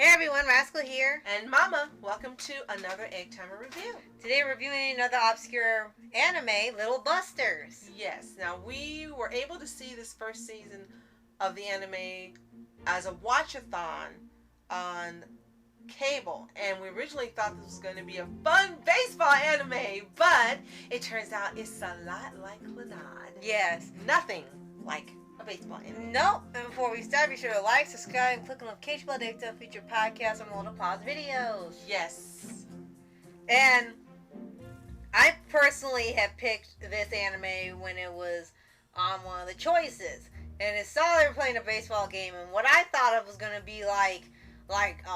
Hey everyone, Rascal here. And Mama, welcome to another Egg Timer review. Today we're reviewing another obscure anime, Little Busters. Yes, now we were able to see this first season of the anime as a watchathon on cable, and we originally thought this was going to be a fun baseball anime, but it turns out it's a lot like Clannad. Yes. Nothing like a baseball anime. Nope. And before we start, be sure to like, subscribe, and click on the notification bell to get future podcasts or multiple pause videos. Yes. And I personally have picked this anime when it was on one of the choices, and it saw they were playing a baseball game, and what I thought it was going to be like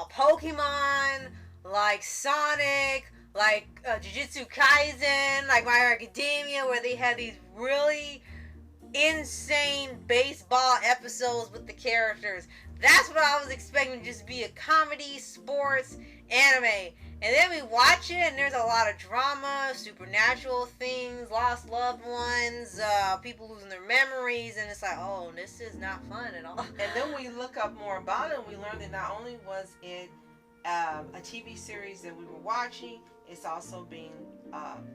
Pokemon, like Sonic, like Jujutsu Kaisen, like My Hero Academia, where they had these really insane baseball episodes with the characters. That's what I was expecting to just be a comedy, sports, anime. And then we watch it, and there's a lot of drama, supernatural things, lost loved ones, people losing their memories, and it's like, oh, this is not fun at all. And then we look up more about it, and we learned that not only was it a TV series that we were watching, it's also being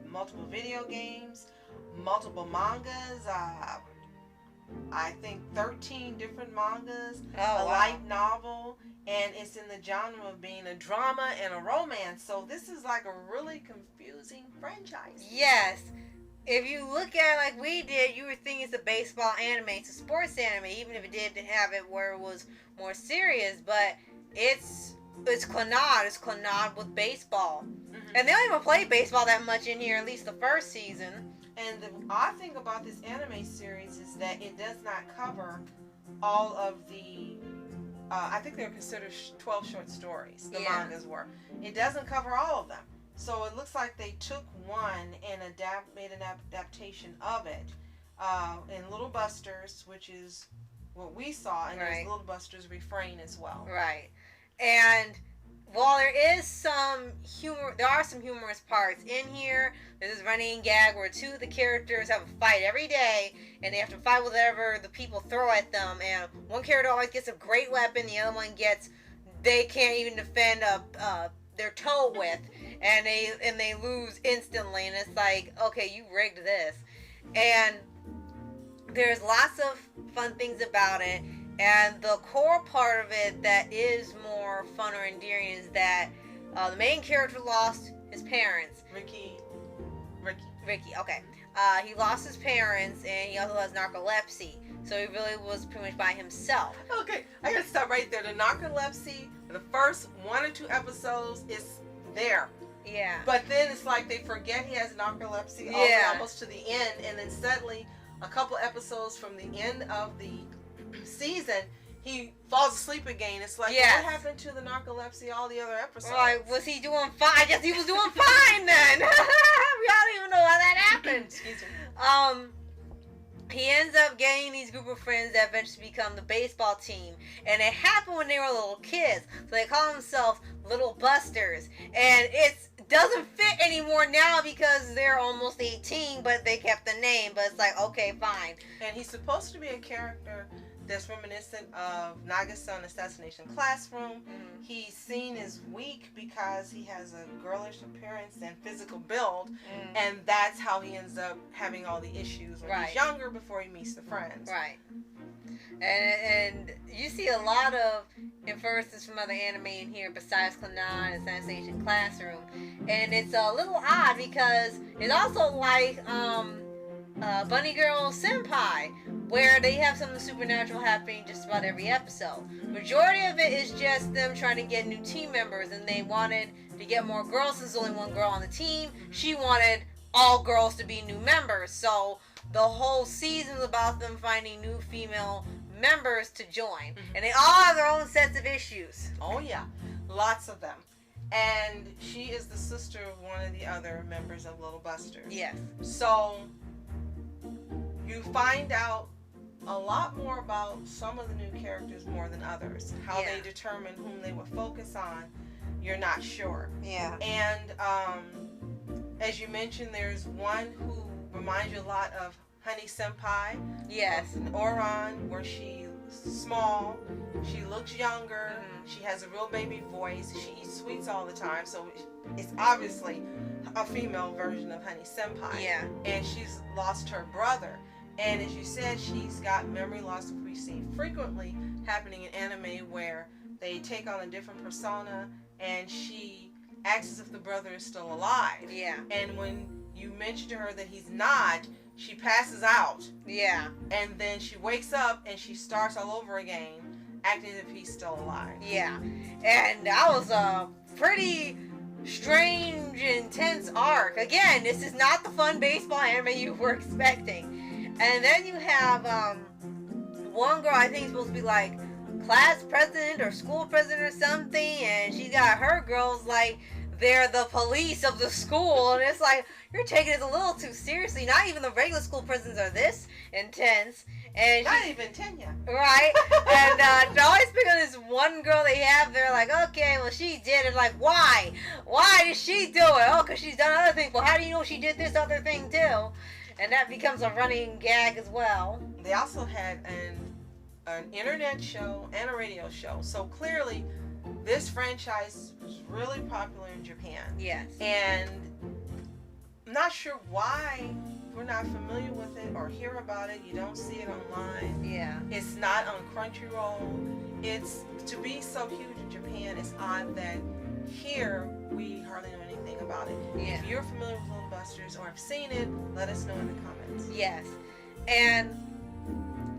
multiple video games, multiple mangas, I think 13 different mangas, a light novel, and it's in the genre of being a drama and a romance. So this is like a really confusing franchise. Yes. If you look at it like we did, you would think it's a baseball anime, it's a sports anime, even if it did have it where it was more serious, but it's Clannad. It's Clannad with baseball. Mm-hmm. And they don't even play baseball that much in here, at least the first season. And the odd thing about this anime series is that it does not cover all of the, I think they're considered 12 short stories, the mangas were. It doesn't cover all of them. So it looks like they took one and made an adaptation of it in Little Busters, which is what we saw, and there's Little Busters Refrain as well. Right. And while there is some humor, there are some humorous parts in here. There's this running gag where two of the characters have a fight every day, and they have to fight with whatever the people throw at them. And one character always gets a great weapon, the other one they can't even defend their toe with, and they lose instantly. And it's like, okay, you rigged this. And there's lots of fun things about it. And the core part of it that is more fun or endearing is that the main character lost his parents. Ricky, okay. He lost his parents, and he also has narcolepsy. So he really was pretty much by himself. Okay, I gotta stop right there. The narcolepsy, the first 1 or 2 episodes is there. Yeah. But then it's like they forget he has narcolepsy almost to the end, and then suddenly a couple episodes from the end of the season, he falls asleep again. It's like, what happened to the narcolepsy all the other episodes? Right, was he doing fine? I guess he was doing fine then. We don't even know how that happened. Excuse me. He ends up getting these group of friends that eventually become the baseball team. And it happened when they were little kids. So they call themselves Little Busters. And it doesn't fit anymore now because they're almost 18, but they kept the name. But it's like, okay, fine. And he's supposed to be a character that's reminiscent of Nagasan Assassination Classroom. Mm-hmm. He's seen as weak because he has a girlish appearance and physical build, and that's how he ends up having all the issues when he's younger before he meets the friends. Right. And you see a lot of influences from other anime in here besides Clannad, Assassination Classroom, and it's a little odd because it's also like Bunny Girl Senpai, where they have something supernatural happening just about every episode. Majority of it is just them trying to get new team members, and they wanted to get more girls since there's only one girl on the team. She wanted all girls to be new members, so the whole season is about them finding new female members to join. And they all have their own sets of issues. Oh yeah, lots of them. And she is the sister of one of the other members of Little Busters. Yes. So you find out a lot more about some of the new characters more than others. How they determine whom they would focus on, you're not sure. Yeah. And as you mentioned, there's one who reminds you a lot of Honey Senpai. Yes. In Oran, where she small. She looks younger. She has a real baby voice. She eats sweets all the time, so it's obviously a female version of Honey Senpai. Yeah. And she's lost her brother. And as you said, she's got memory loss, which we see frequently happening in anime, where they take on a different persona, and she acts as if the brother is still alive. Yeah. And when you mention to her that he's not, she passes out. Yeah. And then she wakes up and she starts all over again, acting as if he's still alive. Yeah. And that was a pretty strange, intense arc. Again, this is not the fun baseball anime you were expecting. And then you have one girl, I think is supposed to be like class president or school president or something, and she got her girls like they're the police of the school, and it's like, you're taking it a little too seriously. Not even the regular school presidents are this intense. And not even Tenya. Right? And they're always picking on this one girl they have. They're like, okay, well, she did it. Like, why? Why did she do it? Oh, because she's done other things. Well, how do you know she did this other thing, too? And that becomes a running gag as well. They also had an internet show and a radio show. So clearly, this franchise was really popular in Japan. Yes. And I'm not sure why we're not familiar with it or hear about it. You don't see it online. Yeah. It's not on Crunchyroll. It's, to be so huge in Japan, it's odd that here we hardly know anything about it. Yeah. If you're familiar with Little Busters or have seen it, let us know in the comments. Yes. And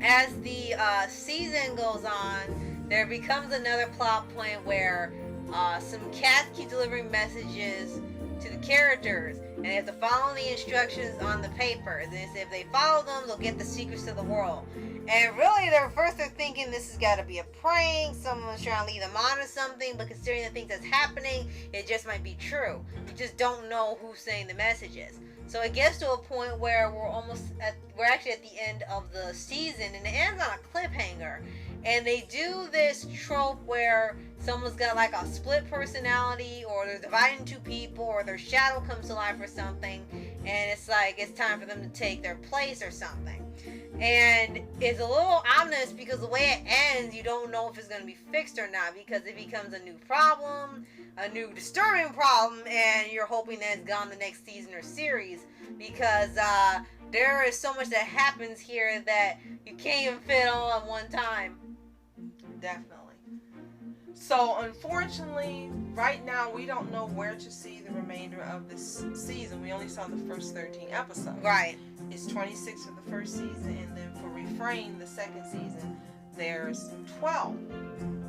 as the season goes on, there becomes another plot point where some cats keep delivering messages to the characters, and they have to follow the instructions on the papers. And if they follow them, they'll get the secrets to the world. And really, they're thinking this has got to be a prank. Someone's trying to lead them on to something. But considering the things that's happening, it just might be true. You just don't know who's saying the messages. So it gets to a point where we're actually at the end of the season, and it ends on a cliffhanger. And they do this trope where someone's got like a split personality, or they're divided into people, or their shadow comes to life or something, and it's like it's time for them to take their place or something. And it's a little ominous because the way it ends, you don't know if it's going to be fixed or not, because it becomes a new problem, a new disturbing problem, and you're hoping that it's gone the next season or series, because there is so much that happens here that you can't even fit all at one time. Definitely. So unfortunately, right now we don't know where to see the remainder of this season. We only saw the first 13 episodes. Right. It's 26 for the first season, and then for Refrain, the second season, there's 12.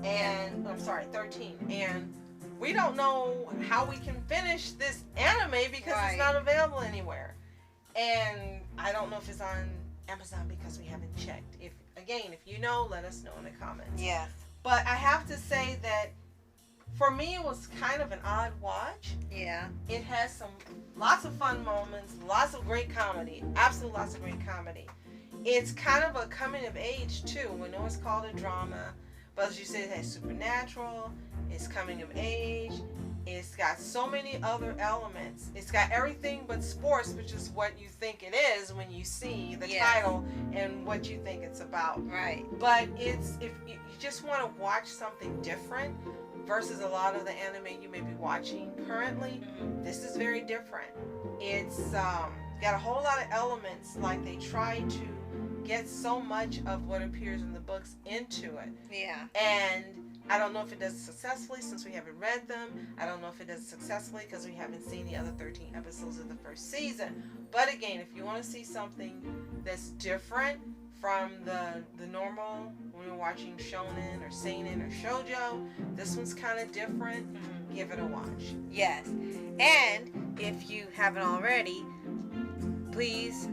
And I'm sorry, 13. And we don't know how we can finish this anime because Right. it's not available anywhere. And I don't know if it's on Amazon because we haven't checked. If you know, let us know in the comments. Yes. But I have to say that for me, it was kind of an odd watch. Yeah. It has lots of fun moments, lots of great comedy, absolute lots of great comedy. It's kind of a coming of age too. We know it's called a drama, but as you said, it has supernatural, it's coming of age, it's got so many other elements. It's got everything but sports, which is what you think it is when you see the title and what you think it's about. Right. But it's, if you just want to watch something different versus a lot of the anime you may be watching currently, this is very different. It's got a whole lot of elements, like they try to get so much of what appears in the books into it. Yeah. And I don't know if it does it successfully since we haven't read them. I don't know if it does it successfully because we haven't seen the other 13 episodes of the first season. But again, if you want to see something that's different from the normal when you're watching shonen or seinen or shoujo, this one's kind of different. Give it a watch. Yes. And if you haven't already, please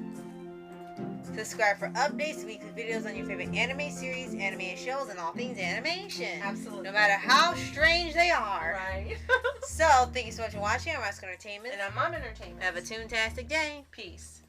subscribe for updates, weekly videos on your favorite anime series, anime shows, and all things animation. Absolutely. No matter how strange they are. Right. So, thank you so much for watching. I'm Rascal Entertainment. And I'm Mom Entertainment. Have a toontastic day. Peace.